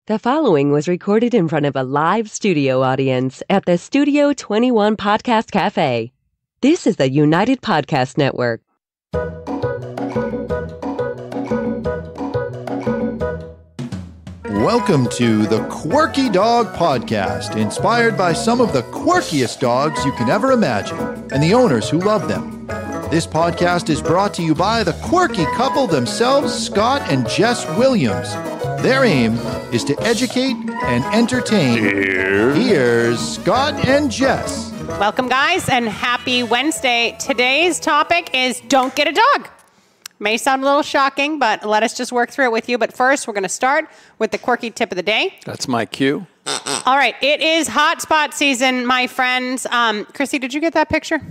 The following was recorded in front of a live studio audience at the Studio 21 Podcast Cafe. This is the United Podcast Network. Welcome to the Quirky Dog Podcast, inspired by some of the quirkiest dogs you can ever imagine, and the owners who love them. This podcast is brought to you by the quirky couple themselves, Scott and Jess Williams. Their aim is to educate and entertain. Here's Scott and Jess. Welcome, guys, and happy Wednesday. Today's topic is don't get a dog. May sound a little shocking, but let us just work through it with you. But first, we're going to start with the quirky tip of the day. That's my cue. All right, it is hotspot season, my friends. Chrissy, did you get that picture?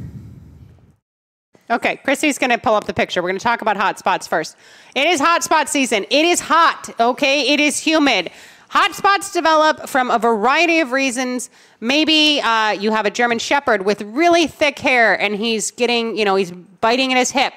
Okay, Chrissy's going to pull up the picture. We're going to talk about hotspots first. It is hotspot season. It is hot, okay? It is humid. Hotspots develop from a variety of reasons. Maybe you have a German Shepherd with really thick hair and he's getting, he's biting at his hip.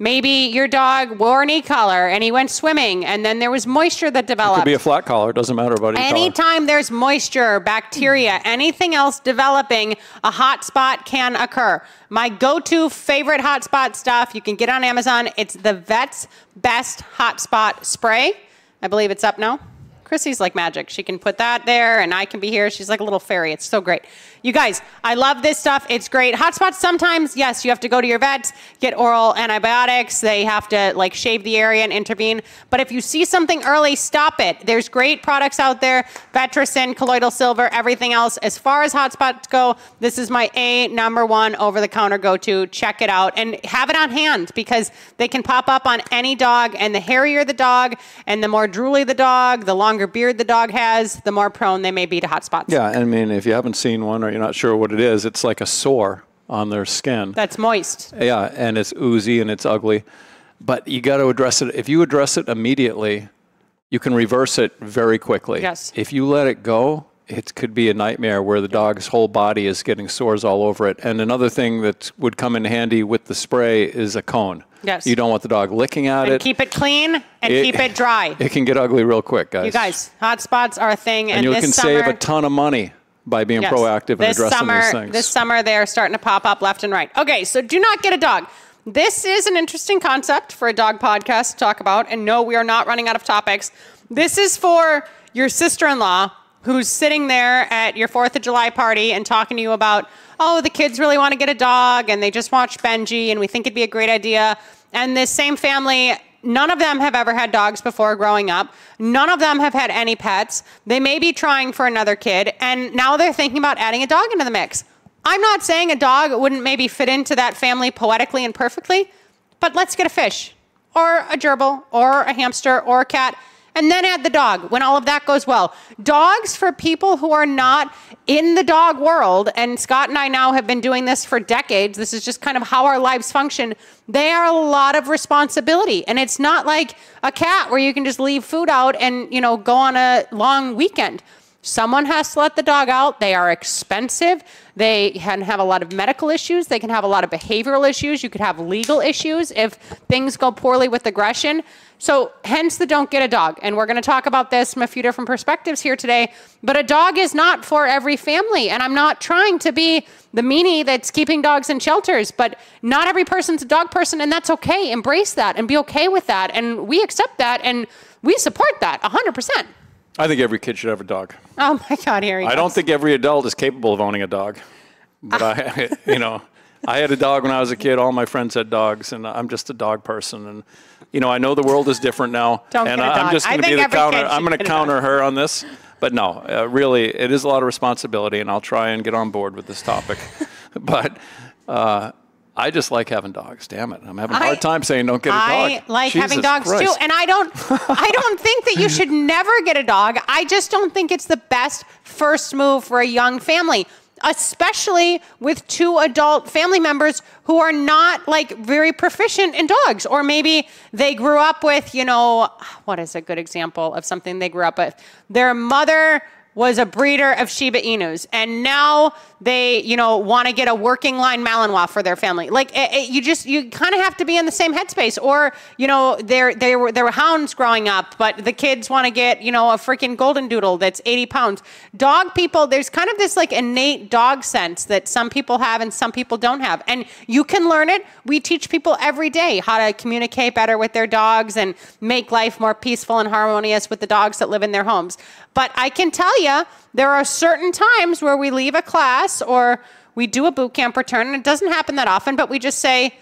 Maybe your dog wore an e-collar and he went swimming and then there was moisture that developed. It could be a flat collar. It doesn't matter about e-collar. Anytime there's moisture, bacteria, anything else developing, a hot spot can occur. My go-to favorite hot spot stuff, you can get on Amazon. It's the Vet's Best Hot Spot Spray. I believe it's up now. Chrissy's like magic. She can put that there and I can be here. She's like a little fairy. It's so great. You guys, I love this stuff. It's great. Hotspots, sometimes, yes, you have to go to your vet, get oral antibiotics. They have to shave the area and intervene. But if you see something early, stop it. There's great products out there. Vetricin, colloidal silver, everything else. As far as hotspots go, this is my #1 over-the-counter go-to. Check it out and have it on hand because they can pop up on any dog. And the hairier the dog and the more drooly the dog, the longer beard the dog has, the more prone they may be to hotspots. Yeah, I mean, if you haven't seen one or you're not sure what it is, it's like a sore on their skin. That's moist. Yeah, and it's oozy and it's ugly. But you got to address it. If you address it immediately, you can reverse it very quickly. Yes. If you let it go, it could be a nightmare where the dog's whole body is getting sores all over it. And another thing that would come in handy with the spray is a cone. Yes. You don't want the dog licking at it. Keep it clean and keep it dry. It can get ugly real quick, guys. You guys, hot spots are a thing. And you can save a ton of money by being proactive and addressing these things. This summer, they're starting to pop up left and right. Okay, so do not get a dog. This is an interesting concept for a dog podcast to talk about. And no, we are not running out of topics. This is for your sister-in-law who's sitting there at your 4th of July party and talking to you about, oh, the kids really want to get a dog and they just watched Benji and we think it'd be a great idea. And this same family, none of them have ever had dogs before growing up. None of them have had any pets. They may be trying for another kid and now they're thinking about adding a dog into the mix. I'm not saying a dog wouldn't maybe fit into that family poetically and perfectly, but let's get a fish or a gerbil or a hamster or a cat and then add the dog when all of that goes well. Dogs, for people who are not in the dog world, and Scott and I now have been doing this for decades, this is just kind of how our lives function, they are a lot of responsibility. And it's not like a cat where you can just leave food out and, go on a long weekend. Someone has to let the dog out. They are expensive. They can have a lot of medical issues. They can have a lot of behavioral issues. You could have legal issues if things go poorly with aggression. So hence the don't get a dog. And we're going to talk about this from a few different perspectives here today. But a dog is not for every family. And I'm not trying to be the meanie that's keeping dogs in shelters. But not every person's a dog person. And that's okay. Embrace that and be okay with that. And we accept that. And we support that 100%. I think every kid should have a dog. Oh my God, Harry. I don't think every adult is capable of owning a dog. But I had a dog when I was a kid. All my friends had dogs, and I'm just a dog person. And I know the world is different now. Don't and get a dog. I'm just going to be the counter. I'm going to counter her on this. But no, really, it is a lot of responsibility, and I'll try and get on board with this topic. But I just like having dogs. Damn it, I'm having a hard time saying don't get a dog. I like Jesus having dogs Christ. too, and I don't think that you should never get a dog. I just don't think it's the best first move for a young family, especially with 2 adult family members who are not very proficient in dogs, or maybe they grew up with, what is a good example of something they grew up with? Their mother was a breeder of Shiba Inus, and now they, want to get a working line Malinois for their family. Like you kind of have to be in the same headspace. Or they were hounds growing up, but the kids want to get a freaking golden doodle that's 80 pounds. Dog people, there's kind of this like innate dog sense that some people have and some people don't have, and you can learn it. We teach people every day how to communicate better with their dogs and make life more peaceful and harmonious with the dogs that live in their homes. But I can tell you, there are certain times where we leave a class or we do a boot camp return, and it doesn't happen that often, but we just say,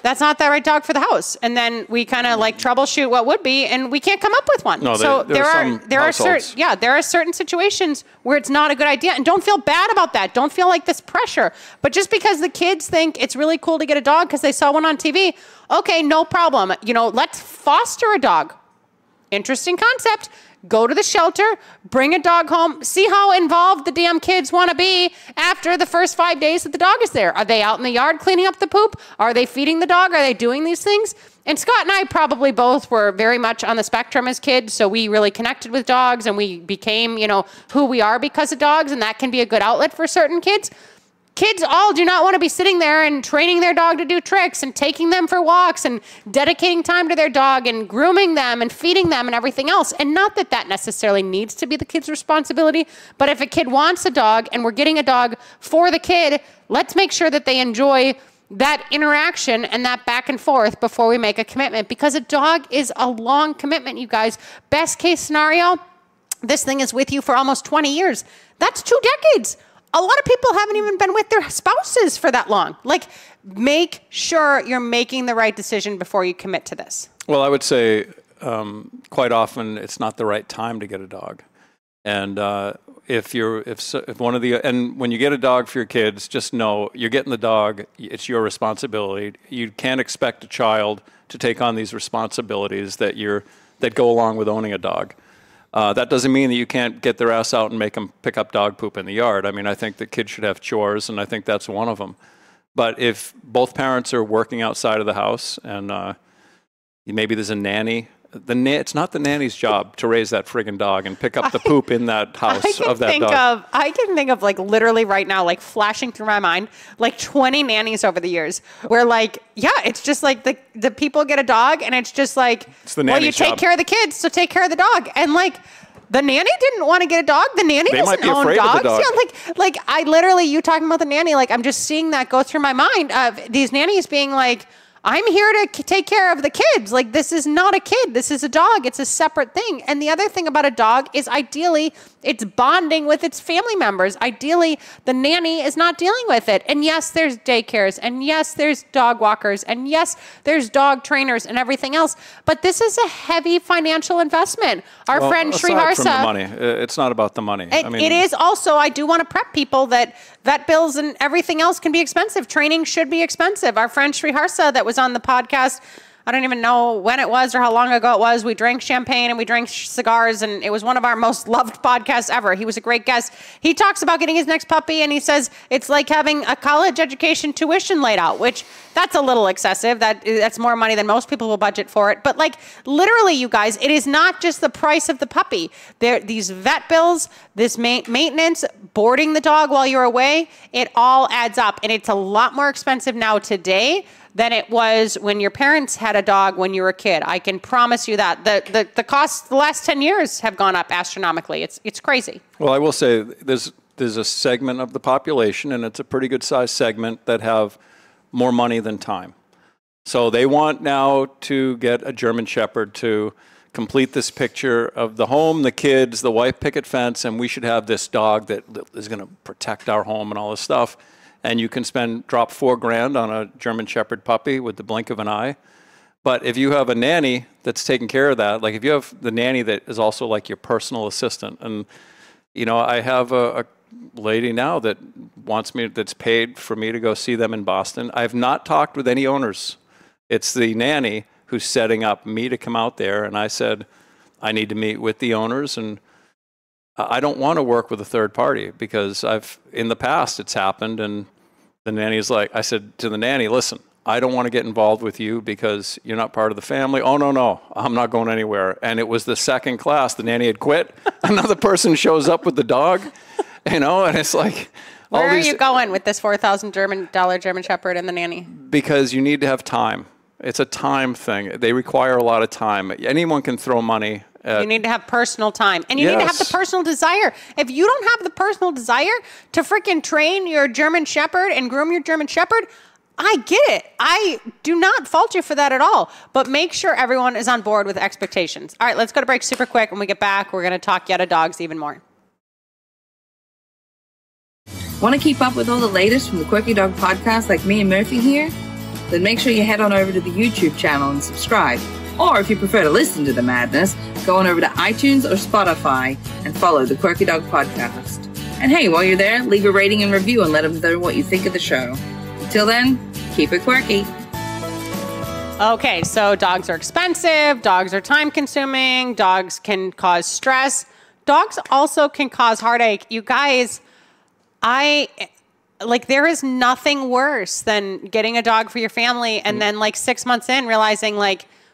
that's not the right dog for the house. And then we kind of like troubleshoot what would be, and we can't come up with one. No, so there are certain situations where it's not a good idea. And don't feel bad about that. Don't feel like this pressure. But just because the kids think it's really cool to get a dog because they saw one on TV, okay, no problem. Let's foster a dog. Interesting concept. Go to the shelter, bring a dog home, see how involved the damn kids want to be after the first 5 days that the dog is there. Are they out in the yard cleaning up the poop? Are they feeding the dog? Are they doing these things? And Scott and I probably both were very much on the spectrum as kids, so we really connected with dogs, and we became, who we are because of dogs, and that can be a good outlet for certain kids. Kids all do not want to be sitting there and training their dog to do tricks and taking them for walks and dedicating time to their dog and grooming them and feeding them and everything else. And not that that necessarily needs to be the kid's responsibility, but if a kid wants a dog and we're getting a dog for the kid, let's make sure that they enjoy that interaction and that back and forth before we make a commitment, because a dog is a long commitment, you guys. Best case scenario, this thing is with you for almost 20 years. That's 2 decades. A lot of people haven't even been with their spouses for that long. Like, make sure you're making the right decision before you commit to this. Well, I would say quite often it's not the right time to get a dog. And if one of the, and when you get a dog for your kids, just know you're getting the dog. It's your responsibility. You can't expect a child to take on these responsibilities that go along with owning a dog. That doesn't mean that you can't get their ass out and make them pick up dog poop in the yard. I mean, I think the kids should have chores, and I think that's one of them. But if both parents are working outside of the house, and maybe there's a nanny, it's not the nanny's job to raise that friggin' dog and pick up the poop in that house of that dog. I can think of like literally right now, like flashing through my mind, like 20 nannies over the years where like, yeah, it's just like the people get a dog and it's just like, well, you take care of the kids, so take care of the dog. And like, the nanny didn't want to get a dog. The nanny doesn't own dogs. Yeah, like I literally, you talking about the nanny, like I'm just seeing that go through my mind of these nannies being like, I'm here to take care of the kids. Like, this is not a kid. This is a dog. It's a separate thing. And the other thing about a dog is ideally it's bonding with its family members. Ideally, the nanny is not dealing with it. And yes, there's daycares. And yes, there's dog walkers. And yes, there's dog trainers and everything else. But this is a heavy financial investment. Our friend Sriharsa. From the money, it's not about the money. It is also, I do want to prep people that vet bills and everything else can be expensive. Training should be expensive. Our friend Sriharsa that was on the podcast, I don't even know when it was or how long ago it was. We drank champagne and we drank cigars, and it was one of our most loved podcasts ever. He was a great guest. He talks about getting his next puppy, and he says it's like having a college education tuition laid out, which that's a little excessive. That's more money than most people will budget for it. But like literally, you guys, it is not just the price of the puppy. These vet bills, this maintenance, boarding the dog while you're away, it all adds up. And it's a lot more expensive now today than it was when your parents had a dog when you were a kid. I can promise you that. The costs the last 10 years have gone up astronomically. It's crazy. Well, I will say there's a segment of the population, and it's a pretty good sized segment, that have more money than time. So they want now to get a German Shepherd to complete this picture of the home, the kids, the white picket fence, and we should have this dog that is going to protect our home and all this stuff. And you can drop $4,000 on a German Shepherd puppy with the blink of an eye. But if you have a nanny that's taking care of that, like if you have the nanny that is also like your personal assistant, and I have a lady now that that's paid for me to go see them in Boston. I've not talked with any owners. It's the nanny who's setting up me to come out there, and I said I need to meet with the owners, and I don't want to work with a third party because in the past it's happened, and the nanny's like, I said to the nanny, listen, I don't want to get involved with you because you're not part of the family. Oh, no, I'm not going anywhere. And it was the second class. The nanny had quit. Another person shows up with the dog, and it's like... Where are you going with this $4,000 German Shepherd and the nanny? Because you need to have time. It's a time thing. They require a lot of time. Anyone can throw money. You need to have personal time. And you need to have the personal desire. If you don't have the personal desire to freaking train your German Shepherd and groom your German Shepherd, I get it. I do not fault you for that at all. But make sure everyone is on board with expectations. All right, let's go to break super quick. When we get back, we're going to talk Yetta dogs even more. Want to keep up with all the latest from the Quirky Dog podcast like me and Murphy here? Then make sure you head on over to the YouTube channel and subscribe. Or if you prefer to listen to the madness, go on over to iTunes or Spotify and follow the Quirky Dog podcast. And hey, while you're there, leave a rating and review and let them know what you think of the show. Until then, keep it quirky. Okay, so dogs are expensive, dogs are time consuming, dogs can cause stress. Dogs also can cause heartache. You guys, there is nothing worse than getting a dog for your family and then 6 months in realizing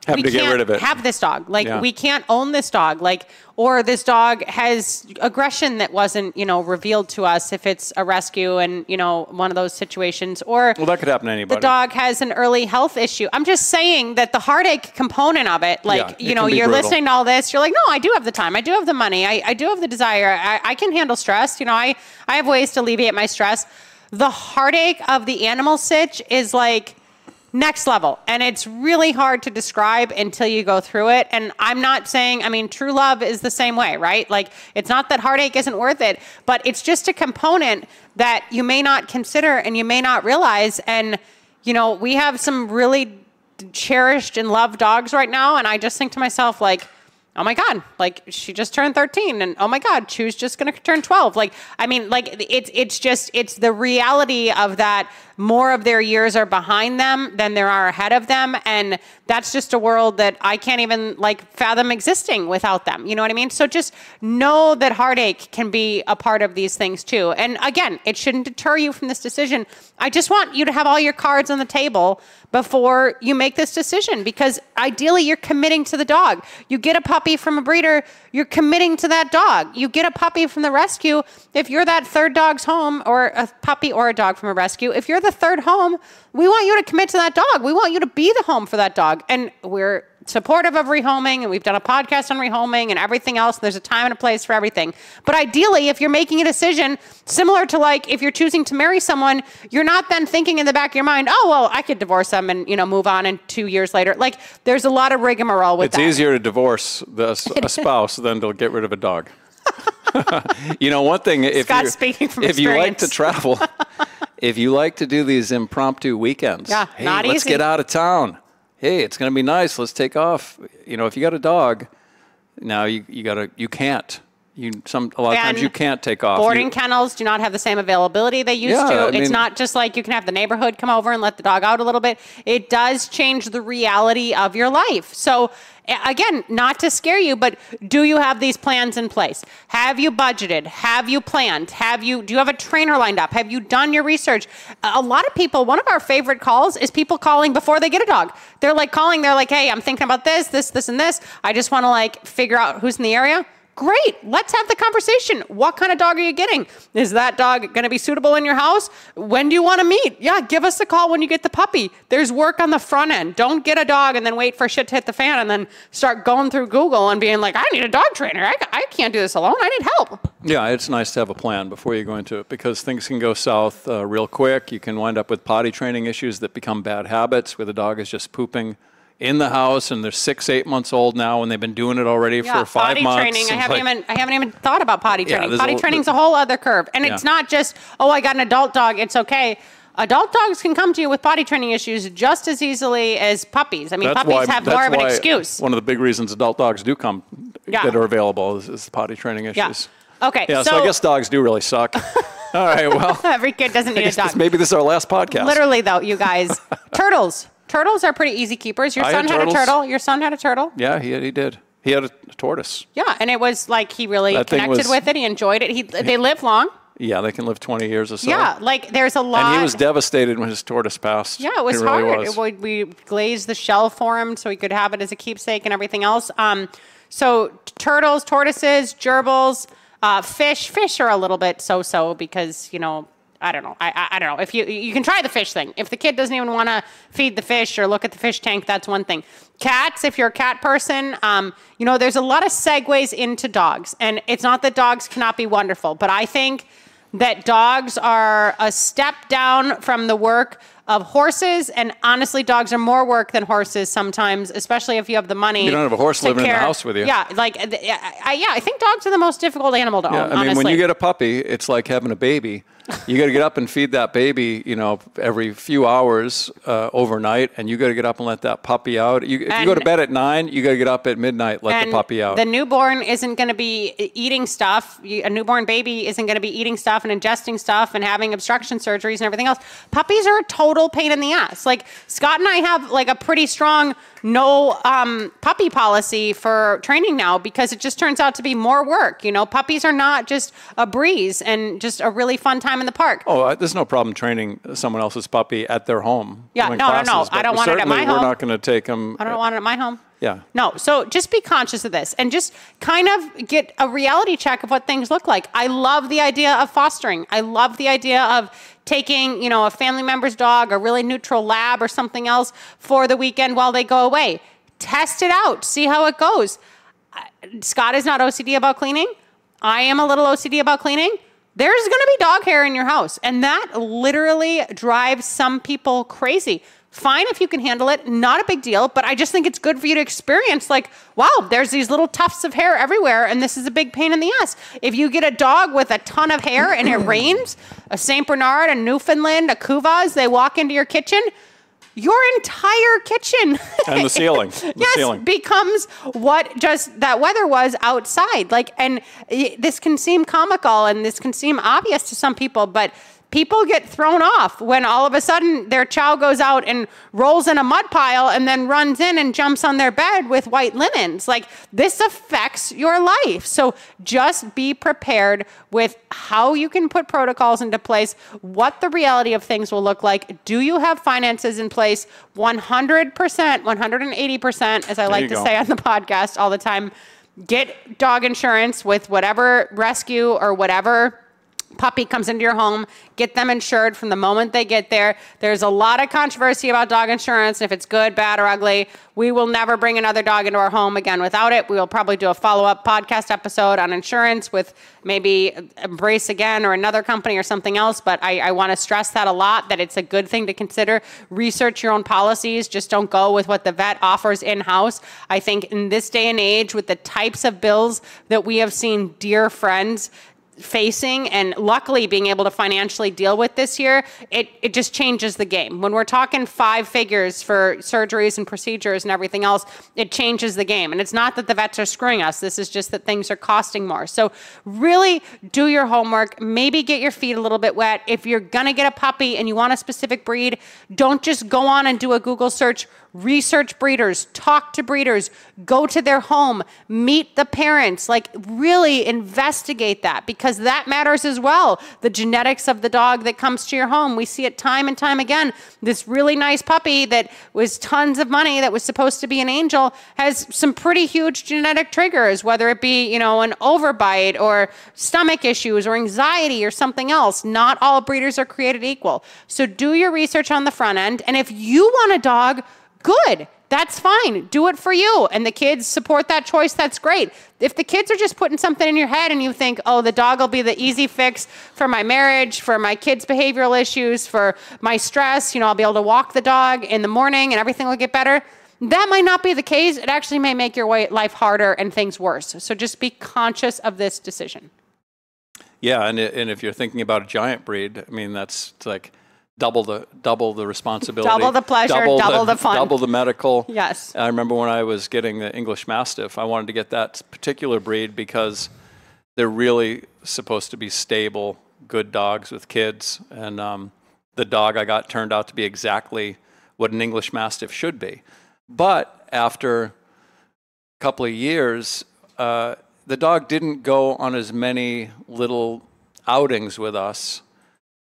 Having to get rid of it. Have this dog. We can't own this dog. Or this dog has aggression that wasn't, revealed to us if it's a rescue and, one of those situations. Or that could happen to anybody. The dog has an early health issue. I'm just saying that the heartache component of it, you're brutal. listening to all this, you're like, no, I do have the time. I do have the money. I do have the desire. I can handle stress. I have ways to alleviate my stress. The heartache of the animal sitch is next level. And it's really hard to describe until you go through it. And I'm not saying, true love is the same way, right? It's not that heartache isn't worth it, but it's just a component that you may not consider and you may not realize. And, we have some really cherished and loved dogs right now. And I just think to myself, oh my God, she just turned 13 and oh my God, Chew's just going to turn 12. It's the reality of that more of their years are behind them than there are ahead of them. And that's just a world that I can't even fathom existing without them. You know what I mean? So just know that heartache can be a part of these things too. And again, it shouldn't deter you from this decision. I just want you to have all your cards on the table before you make this decision, because ideally you're committing to the dog. You get a puppy from a breeder, you're committing to that dog. You get a puppy from the rescue. If you're that third dog's home, or a puppy or a dog from a rescue, if you're the third home, we want you to commit to that dog. We want you to be the home for that dog. And we're supportive of rehoming, and we've done a podcast on rehoming and everything else. There's a time and a place for everything. But ideally, if you're making a decision similar to if you're choosing to marry someone, you're not then thinking in the back of your mind, oh, well, I could divorce them and, move on and 2 years later. There's a lot of rigmarole with that. It's easier to divorce a spouse than to get rid of a dog. One thing, if you like to travel, if you like to do these impromptu weekends, hey, let's get out of town. Hey, it's going to be nice. Let's take off. If you got a dog, now you can't. A lot of times you can't take off. Boarding kennels do not have the same availability they used to. It's not just you can have the neighborhood come over and let the dog out a little bit. It does change the reality of your life. So again, not to scare you, but do you have these plans in place? Have you budgeted? Have you planned? Do you have a trainer lined up? Have you done your research? A lot of people, one of our favorite calls is people calling before they get a dog. They're calling, they're hey, I'm thinking about this, and this. I just want to figure out who's in the area. Great. Let's have the conversation. What kind of dog are you getting? Is that dog going to be suitable in your house? When do you want to meet? Yeah, give us a call when you get the puppy. There's work on the front end. Don't get a dog and then wait for shit to hit the fan and then start going through Google and being I need a dog trainer. I can't do this alone. I need help. Yeah, it's nice to have a plan before you go into it, because things can go south real quick. You can wind up with potty training issues that become bad habits, where the dog is just pooping in the house, and they're 6-8 months old now, and they've been doing it already for 5 months. Potty training. I haven't even thought about potty training. Potty training's a whole other curve, and it's not just I got an adult dog. It's okay. Adult dogs can come to you with potty training issues just as easily as puppies. Puppies have more of an excuse. One of the big reasons adult dogs do come that are available is the potty training issues. Yeah. Okay. Yeah. So I guess dogs do really suck. All right. Well, every kid doesn't need a dog. Maybe this is our last podcast. Literally, though, you guys, turtles. Turtles are pretty easy keepers. Your son had a turtle. Your son had a turtle. Yeah, he did. He had a tortoise. Yeah, and it was he really connected with it. He enjoyed it. They live long. Yeah, they can live 20 years or so. Yeah, like there's a lot. And he was devastated when his tortoise passed. Yeah, it was really hard. We glazed the shell for him so he could have it as a keepsake and everything else. So turtles, tortoises, gerbils, fish. Fish are a little bit so-so because, you know, I don't know. I don't know. If you can try the fish thing. If the kid doesn't even want to feed the fish or look at the fish tank, that's one thing. Cats, if you're a cat person, you know, there's a lot of segues into dogs. And it's not that dogs cannot be wonderful, but I think that dogs are a step down from the work of horses, and honestly, dogs are more work than horses sometimes, especially if you have the money. You don't have a horse living in the house with you. Yeah, like, I think dogs are the most difficult animal to own, I mean, honestly. when you get a puppy, it's like having a baby. You got to get up and feed that baby, you know, every few hours overnight, and you got to get up and let that puppy out. If you go to bed at 9, you got to get up at midnight, let the puppy out. The newborn isn't going to be eating stuff. A newborn baby isn't going to be eating stuff and ingesting stuff and having obstruction surgeries and everything else. Puppies are a total pain in the ass. Like, Scott and I have like a pretty strong no puppy policy for training now because it just turns out to be more work. You know, puppies are not just a breeze and just a really fun time in the park. Oh, there's no problem training someone else's puppy at their home. Yeah, no. I don't want it at my home. We're not going to take them. I don't want it at my home. Yeah. No, so just be conscious of this and just kind of get a reality check of what things look like. I love the idea of fostering. I love the idea of taking, you know, a family member's dog, a really neutral lab or something else for the weekend while they go away. Test it out. See how it goes. Scott is not OCD about cleaning. I am a little OCD about cleaning. There's going to be dog hair in your house, and that literally drives some people crazy. Fine if you can handle it, not a big deal, but I just think it's good for you to experience, like, wow, there's these little tufts of hair everywhere, and this is a big pain in the ass. If you get a dog with a ton of hair and it rains, a St. Bernard, a Newfoundland, a Kuvaz, they walk into your kitchen, your entire kitchen and the ceiling, becomes what just that weather was outside. Like, and this can seem comical and this can seem obvious to some people, but people get thrown off when all of a sudden their chow goes out and rolls in a mud pile and then runs in and jumps on their bed with white linens. Like, this affects your life. So just be prepared with how you can put protocols into place, what the reality of things will look like. Do you have finances in place? 100%, 180%, as I like to say on the podcast all the time. Get dog insurance with whatever rescue or whatever puppy comes into your home. Get them insured from the moment they get there. There's a lot of controversy about dog insurance, and if it's good, bad, or ugly. We will never bring another dog into our home again without it. We will probably do a follow-up podcast episode on insurance with maybe Embrace again or another company or something else, but I want to stress that a lot, that it's a good thing to consider. Research your own policies. Just don't go with what the vet offers in-house. I think in this day and age, with the types of bills that we have seen dear friends facing and luckily being able to financially deal with this year, it just changes the game. When we're talking 5 figures for surgeries and procedures and everything else, it changes the game. And it's not that the vets are screwing us. This is just that things are costing more. So really do your homework. Maybe get your feet a little bit wet. If you're going to get a puppy and you want a specific breed, don't just go on and do a Google search. Research breeders, talk to breeders, go to their home, meet the parents, like really investigate that, because that matters as well. The genetics of the dog that comes to your home. We see it time and time again. This really nice puppy that was tons of money, that was supposed to be an angel, has some pretty huge genetic triggers, whether it be, you know, an overbite or stomach issues or anxiety or something else. Not all breeders are created equal. So do your research on the front end. And if you want a dog, good. That's fine. Do it for you. And the kids support that choice. That's great. If the kids are just putting something in your head and you think, oh, the dog will be the easy fix for my marriage, for my kids' behavioral issues, for my stress, you know, I'll be able to walk the dog in the morning and everything will get better. That might not be the case. It actually may make your life harder and things worse. So just be conscious of this decision. Yeah. And if you're thinking about a giant breed, I mean, that's like double the responsibility, double the pleasure, double the fun, double the medical. Yes. I remember when I was getting the English Mastiff, I wanted to get that particular breed because they're really supposed to be stable, good dogs with kids. And the dog I got turned out to be exactly what an English Mastiff should be. But after a couple of years, the dog didn't go on as many little outings with us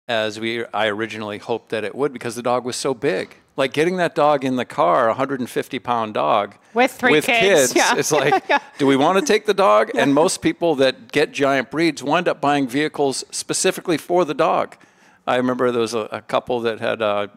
as I originally hoped that it would, because the dog was so big. Like getting that dog in the car, a 150-pound dog. With three kids. Yeah. It's like, do we want to take the dog? And most people that get giant breeds wind up buying vehicles specifically for the dog. I remember there was a couple that had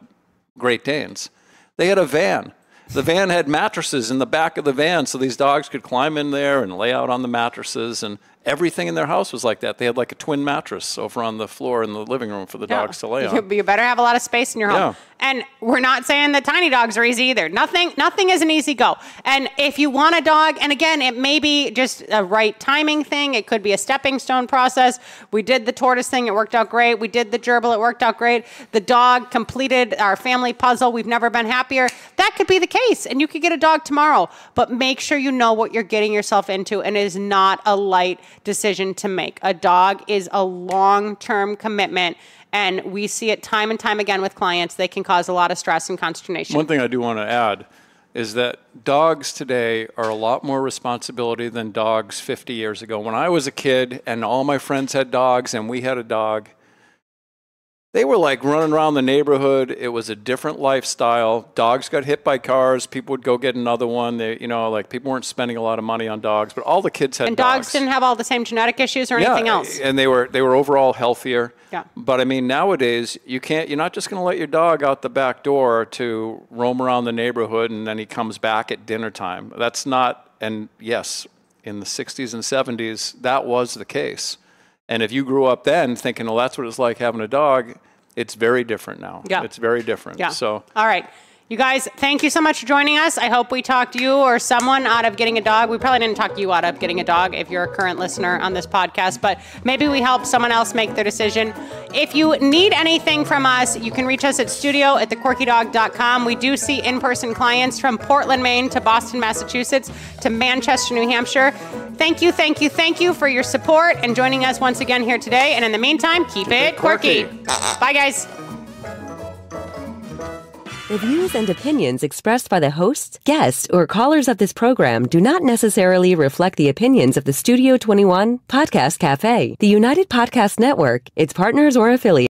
Great Danes. They had a van. The van had mattresses in the back of the van, so these dogs could climb in there and lay out on the mattresses, and everything in their house was like that. They had like a twin mattress over on the floor in the living room for the dogs to lay on. You better have a lot of space in your home. Yeah. And we're not saying that tiny dogs are easy either. Nothing is an easy go. And if you want a dog, and again, it may be just a right timing thing. It could be a stepping stone process. We did the tortoise thing. It worked out great. We did the gerbil. It worked out great. The dog completed our family puzzle. We've never been happier. That could be the case. And you could get a dog tomorrow. But make sure you know what you're getting yourself into, and it is not a light decision to make. A dog is a long-term commitment. And we see it time and time again with clients. They can cause a lot of stress and consternation. One thing I do want to add is that dogs today are a lot more responsibility than dogs 50 years ago. When I was a kid and all my friends had dogs and we had a dog, they were like running around the neighborhood. It was a different lifestyle. Dogs got hit by cars. People would go get another one. They, like people weren't spending a lot of money on dogs, but all the kids had dogs. And dogs didn't have all the same genetic issues or anything else. And they were overall healthier. Yeah. But I mean, nowadays you're not just going to let your dog out the back door to roam around the neighborhood and then he comes back at dinner time. That's not, and yes, in the 60s and 70s, that was the case. And if you grew up then thinking, well, that's what it's like having a dog, it's very different now. Yeah. It's very different. Yeah. So, all right. You guys, thank you so much for joining us. I hope we talked you or someone out of getting a dog. We probably didn't talk you out of getting a dog if you're a current listener on this podcast, but maybe we helped someone else make their decision. If you need anything from us, you can reach us at studio@thequirkydog.com. We do see in-person clients from Portland, Maine to Boston, Massachusetts to Manchester, New Hampshire. Thank you for your support and joining us once again here today. And in the meantime, keep it quirky. Bye, guys. The views and opinions expressed by the hosts, guests, or callers of this program do not necessarily reflect the opinions of the Studio 21 Podcast Cafe, the United Podcast Network, its partners, or affiliates.